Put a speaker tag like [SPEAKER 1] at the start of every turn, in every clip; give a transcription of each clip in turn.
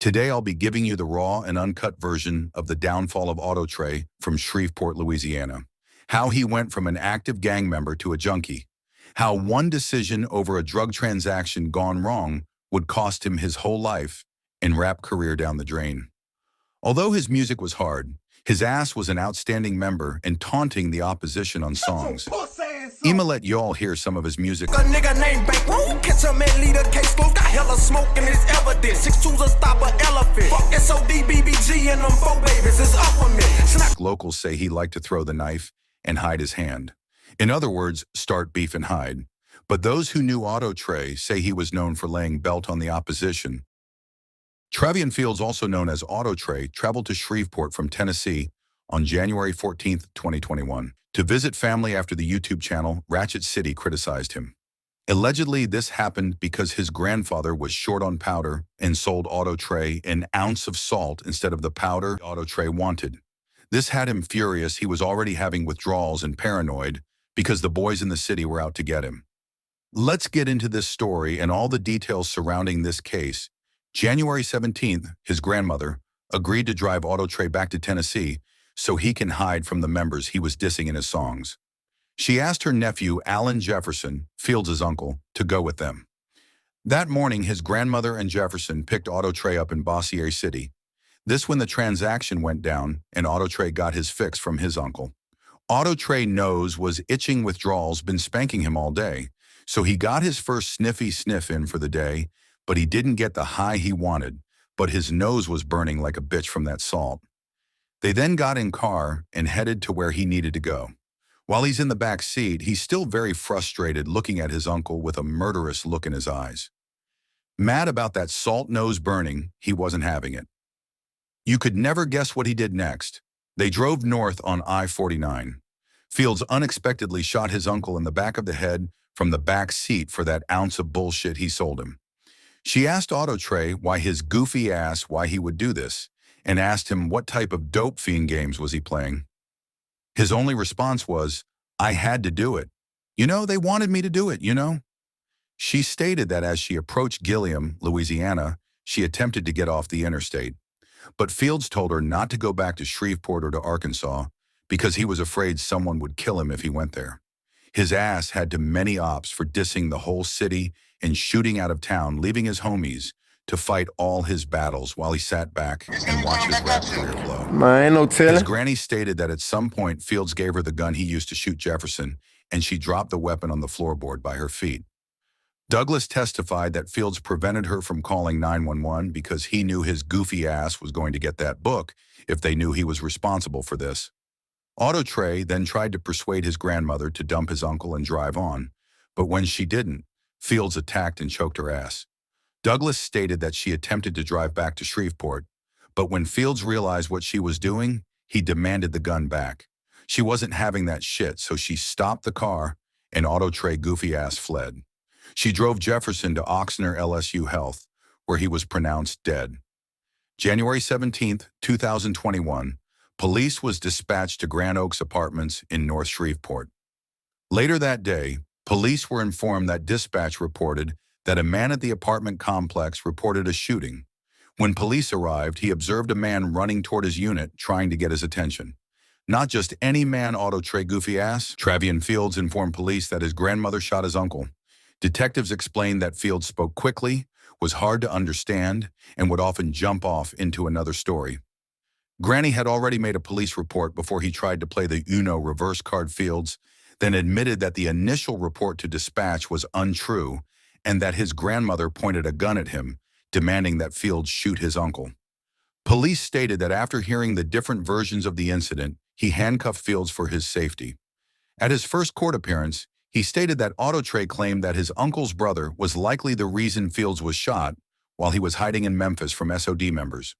[SPEAKER 1] Today I'll be giving you the raw and uncut version of the downfall of AutoTray from Shreveport, Louisiana. How he went from an active gang member to a junkie. How one decision over a drug transaction gone wrong would cost him his whole life and rap career down the drain. Although his music was hard, his ass was an outstanding member and taunting the opposition on songs. I'ma let y'all hear some of his music.
[SPEAKER 2] A nigga named Bankroll, catch a man, lead a case closed, got hella smoke in his evidence. 6 tools a stop an elephant. Fuck SOD, BBG, and them 4 babies, it's up with me.
[SPEAKER 1] Locals say he liked to throw the knife and hide his hand. In other words, start beef and hide. But those who knew AutoTray say he was known for laying belt on the opposition. Travian Fields, also known as AutoTray, traveled to Shreveport from Tennessee on January 14, 2021, to visit family after the YouTube channel Ratchet City criticized him. Allegedly, this happened because his grandfather was short on powder and sold AutoTray an ounce of salt instead of the powder AutoTray wanted. This had him furious. He was already having withdrawals and paranoid because the boys in the city were out to get him. Let's get into this story and all the details surrounding this case. January 17th, his grandmother agreed to drive AutoTray back to Tennessee so he can hide from the members he was dissing in his songs. She asked her nephew, Alan Jefferson, Fields' uncle, to go with them. That morning, his grandmother and Jefferson picked AutoTray up in Bossier City. This when the transaction went down and AutoTray got his fix from his uncle. AutoTray nose was itching withdrawals, been spanking him all day, so he got his first sniffy sniff in for the day, but he didn't get the high he wanted, but his nose was burning like a bitch from that salt. They then got in car and headed to where he needed to go. While he's in the back seat, he's still very frustrated, looking at his uncle with a murderous look in his eyes. Mad about that salt nose burning, he wasn't having it. You could never guess what he did next. They drove north on I-49. Fields unexpectedly shot his uncle in the back of the head from the back seat for that ounce of bullshit he sold him. She asked AutoTray why his goofy ass why he would do this, and asked him what type of dope fiend games was he playing. His only response was, "I had to do it. You know, they wanted me to do it, you know." She stated that as she approached Gilliam, Louisiana, she attempted to get off the interstate. But Fields told her not to go back to Shreveport or to Arkansas because he was afraid someone would kill him if he went there. His ass had to many ops for dissing the whole city and shooting out of town, leaving his homies to fight all his battles while he sat back and watched his rap career blow.
[SPEAKER 3] Man, ain't no telling.
[SPEAKER 1] His granny stated that at some point Fields gave her the gun he used to shoot Jefferson, and she dropped the weapon on the floorboard by her feet. Douglas testified that Fields prevented her from calling 911 because he knew his goofy ass was going to get that book if they knew he was responsible for this. AutoTray then tried to persuade his grandmother to dump his uncle and drive on, but when she didn't, Fields attacked and choked her ass. Douglas stated that she attempted to drive back to Shreveport, but when Fields realized what she was doing, he demanded the gun back. She wasn't having that shit, so she stopped the car and AutoTray goofy ass fled. She drove Jefferson to Oxnard LSU Health, where he was pronounced dead. January 17, 2021, police was dispatched to Grand Oaks Apartments in North Shreveport. Later that day, police were informed that dispatch reported that a man at the apartment complex reported a shooting. When police arrived, he observed a man running toward his unit, trying to get his attention. Not just any man, AutoTray goofy ass. Travian Fields informed police that his grandmother shot his uncle. Detectives explained that Fields spoke quickly, was hard to understand, and would often jump off into another story. Granny had already made a police report before he tried to play the Uno reverse card. Fields then admitted that the initial report to dispatch was untrue and that his grandmother pointed a gun at him, demanding that Fields shoot his uncle. Police stated that after hearing the different versions of the incident, he handcuffed Fields for his safety. At his first court appearance, he stated that AutoTray claimed that his uncle's brother was likely the reason Fields was shot while he was hiding in Memphis from SOD members.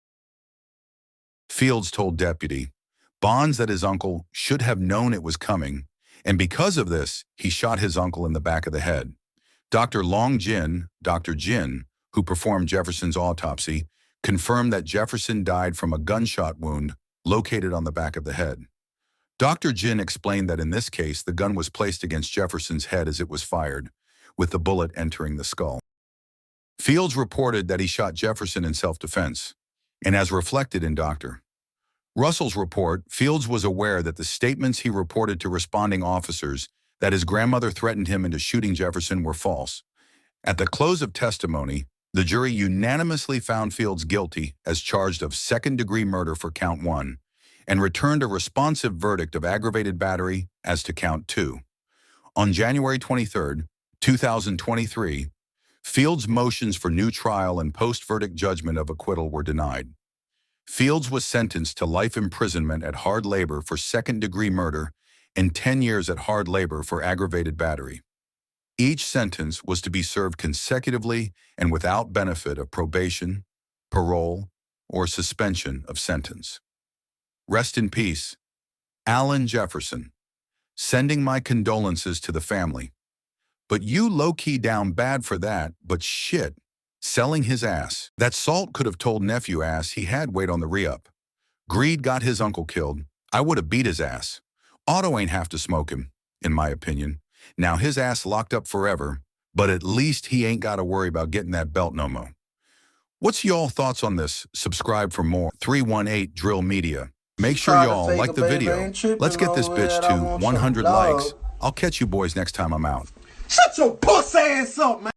[SPEAKER 1] Fields told Deputy Bonds that his uncle should have known it was coming, and because of this, he shot his uncle in the back of the head. Dr. Long Jin, Dr. Jin, who performed Jefferson's autopsy, confirmed that Jefferson died from a gunshot wound located on the back of the head. Dr. Jin explained that in this case, the gun was placed against Jefferson's head as it was fired, with the bullet entering the skull. Fields reported that he shot Jefferson in self-defense, and as reflected in Dr. Russell's report, Fields was aware that the statements he reported to responding officers that his grandmother threatened him into shooting Jefferson were false. At the close of testimony, the jury unanimously found Fields guilty as charged of second-degree murder for count 1 and returned a responsive verdict of aggravated battery as to count 2. On January 23, 2023, Fields' motions for new trial and post-verdict judgment of acquittal were denied. Fields was sentenced to life imprisonment at hard labor for second-degree murder and 10 years at hard labor for aggravated battery. Each sentence was to be served consecutively and without benefit of probation, parole, or suspension of sentence. Rest in peace, Alan Jefferson. Sending my condolences to the family. But you low-key down bad for that, but shit, selling his ass. That Salt could have told nephew ass he had weight on the re-up. Greed got his uncle killed. I would have beat his ass. Otto ain't have to smoke him, in my opinion. Now his ass locked up forever, but at least he ain't got to worry about getting that belt no more. What's y'all thoughts on this? Subscribe for more. 318 Drill Media. Make sure y'all like the video. Let's get this bitch to 100 likes. I'll catch you boys next time I'm out.
[SPEAKER 2] Shut your pussy ass up, man.